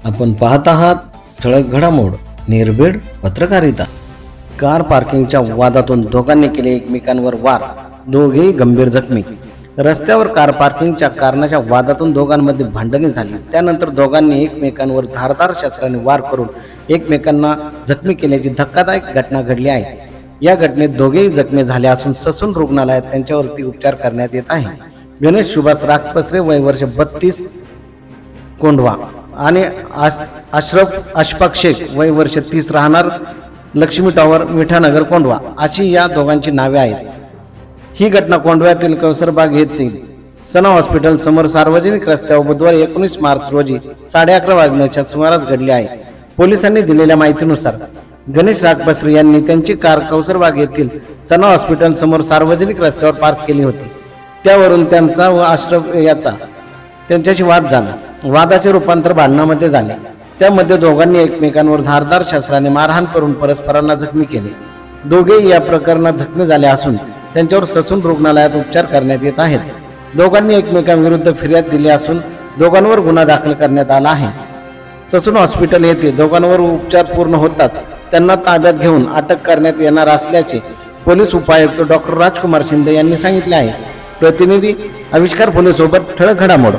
आपण पाहत आहात ठळक घडामोड निर्भीड पत्रकारिता। कार पार्किंगच्या वादातून दोघांनी केले एकमेकांवर वार, दोघेही गंभीर जखमी। रस्त्यावर कार पार्किंगच्या कारणाच्या वादातून दोघांमध्ये भांडणे झाली। त्यानंतर दोघांनी एकमेकांवर धारदार शस्त्राने वार करून एकमेकांना जखमी केल्याची धक्कादायक घटना घडली आहे। या घटनेत दोघेही जखमी झाले असून ससून रुग्णालयात त्यांच्यावरती उपचार करण्यात येत आहे। गणेश सुभाष राजपसरे वय वर्ष 32 कोंढवा आणि अशरफ अशफाक शेख वय वर्ष 30 राहणार लक्ष्मी टॉवर मिठानगर कोंढवा अशी या दोघांची नावे आहेत। ही घटना कोंढव्यातील कौसरबाग येथील सना हॉस्पिटल समोर सार्वजनिक रस्त्यावर बुधवार 19 मार्च रोजी 11:30 वाजण्याच्या सुमारास घडली आहे। पोलिसांनी दिलेल्या माहितीनुसार गणेश राजपसरे यांनी त्यांची कार कौसरबाग येथील सना हॉस्पिटल समोर सार्वजनिक रस्त्यावर पार्क केली होती। त्यावरून त्यांचा व अशरफ याचा त्यांच्याशी वाद झाला। वादाचे रूपांतर भांडणामध्ये झाले। त्यामध्ये दोघांनी एकमेकांवर धारदार शस्त्राने मारहाण करून परस्परांना जखमी केले। दोघेही या प्रकरणात जखमी झाले असून त्यांच्यावर ससून रुग्णालयात उपचार करण्यात येत आहेत। दोघांनी एकमेकांविरुद्ध फिर्याद दिली असून दोघांवर गुन्हा दाखल करण्यात आला आहे। ससून हॉस्पिटल येथे दोघांवर उपचार पूर्ण होताच त्यांना ताब्यात घेऊन अटक करण्यात येणार असल्याचे पोलीस उपायुक्त डॉक्टर राजकुमार शिंदे यांनी सांगितले आहे। प्रतिनिधी आविष्कार फुले सोबत ठळक घडामोड।